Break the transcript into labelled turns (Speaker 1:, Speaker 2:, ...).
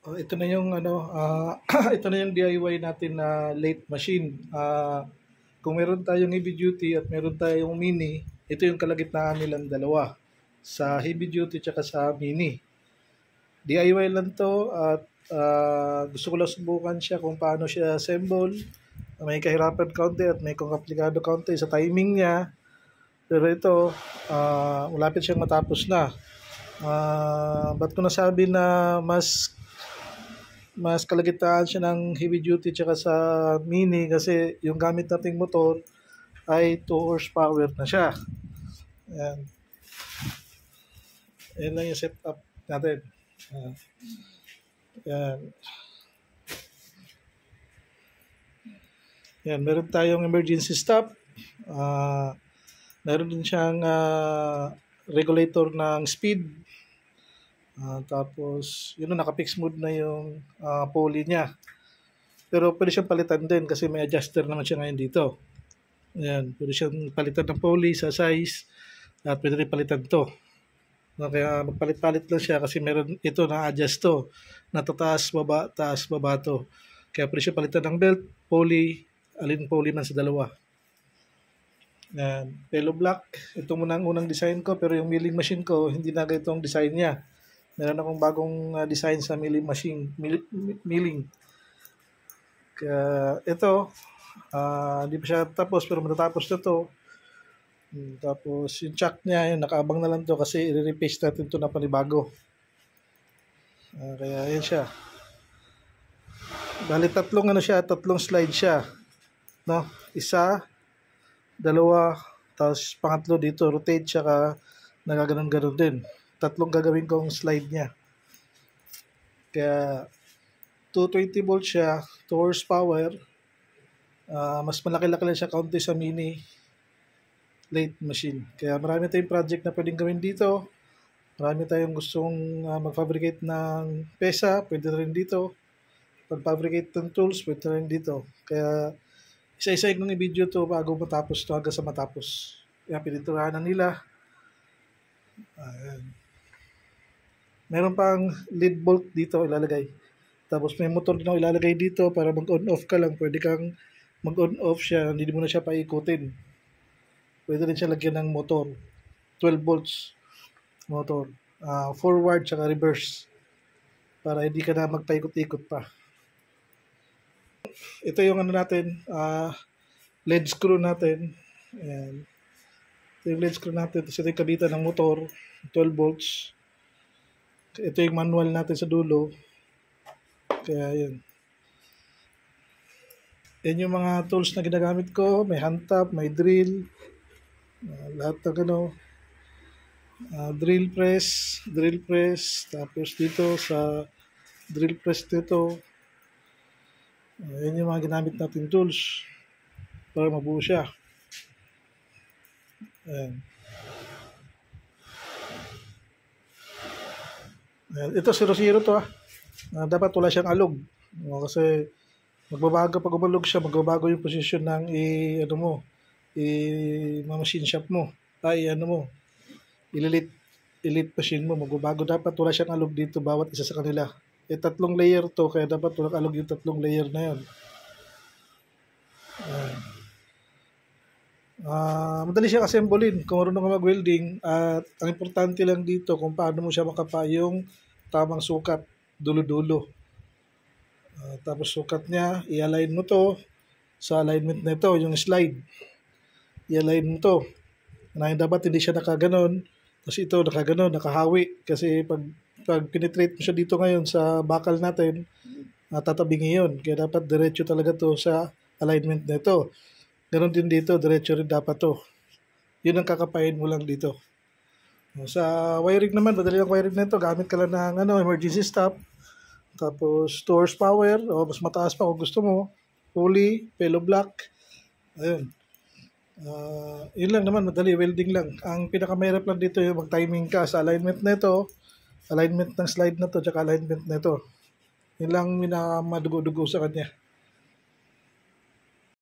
Speaker 1: Ito na yung ito na yung DIY natin na lathe machine. Kung meron tayong heavy duty at meron tayong mini, ito yung kalagitnaan nilang dalawa. Sa heavy duty tsaka sa mini. DIY lang to at gusto ko lang subukan siya kung paano siya assemble. May kahirapan kaunti at may komplikado kaunti sa timing niya. Pero ito, malapit siyang matapos na. Ba't ko nasabi na mas kalagitnaan siya ng heavy duty tsaka sa mini kasi yung gamit nating motor ay 2 horsepower na siya. Ayan. Ayan lang yung setup natin. Ayan. Ayan, meron tayong emergency stop. Meron din siyang regulator ng speed. Tapos, yun na, naka-fix mode na yung pulley niya. Pero pwede siyang palitan din kasi may adjuster naman siya ngayon dito. Ayan, pwede siyang palitan ng pulley sa size at pwede rin palitan to. Kaya magpalit-palit lang siya kasi meron ito na adjust to. Na taas, baba to. Kaya pwede siya palitan ng belt, pulley, alin pulley man sa dalawa. Ayan, Pelo Black. Ito muna ang unang design ko pero yung milling machine ko, hindi na ganitong design niya. Meron akong bagong design sa milling machine, milling. Kaya ito, hindi pa siya tapos pero matatapos na to. Tapos yung chuck niya, yun, nakaabang na lang to kasi i-repaste natin to na panibago. Kaya yan siya. Bali tatlong slide siya. No? Isa, dalawa, tapos pangatlo dito, rotate tsaka nagaganon-ganon din. Tatlong gagawin kong slide niya. Kaya 220 volts siya, 2 horsepower. Mas malaki-laki lang siya kaunti sa mini lathe machine. Kaya marami tayong project na pwedeng gawin dito. Marami tayong gustong mag-fabricate ng pesa, pwede rin dito. Pag-fabricate ng tools, pwede rin dito. Kaya isa-isa yung i-video to bago matapos to hanggang sa matapos. Kaya pininturahan na nila. Ayan. Meron pang lead bolt dito ilalagay. Tapos may motor din ako ilalagay dito para mag-on-off ka lang. Pwede kang mag-on-off siya, hindi mo na siya paikutin. Pwede rin siya lagyan ng motor. 12 volts motor. Forward tsaka reverse. Para hindi ka na magpaikot-ikot pa. Ito yung natin, lead screw natin. Ayan. Ito yung lead screw natin. Tapos ito yung kabitan ng motor, 12 volts. Ito yung manual natin sa dulo. Kaya yun. Yan yung mga tools na ginagamit ko. May hand tap, may drill. Lahat ng drill press. Tapos dito sa drill press dito. Yan yung mga ginamit natin tools para mabuo siya. Ayan. Ito 0-0 to dapat wala siyang alog. Kasi magbabago pag umalog siya, magbabago yung position ng machine shop mo. Elite machine mo, magbabago. Dapat wala siyang alog dito bawat isa sa kanila. 3 layer to, kaya dapat walang alog yung 3 layer na yun. Madali siyang assemblein kung marunong ka mag-welding. At ang importante lang dito kung paano mo siya makapa yung tamang sukat, dulo-dulo. Tapos sukat niya, i-align mo to sa alignment na ito, yung slide. I-align mo to. Dapat hindi siya nakaganon. Tapos ito nakaganon, nakahawi. Kasi pag penetrate mo siya dito ngayon sa bakal natin, tatabingi yun. Kaya dapat diretso talaga to sa alignment na ito. Ganon din dito, diretso rin dapat to. Yun ang kakapain mo lang dito. Sa wiring naman, madali ang wiring na ito. Gamit ka lang ng emergency stop. Tapos 2 horsepower, o mas mataas pa kung gusto mo. Pulley, Pelo Black. Ayun. Yun lang naman, madali, welding lang. Ang pinakamahirap lang dito yung mag-timing ka sa alignment na ito, alignment ng slide na to, tsaka alignment na ito. Yun lang minamadugo-dugo sa kanya.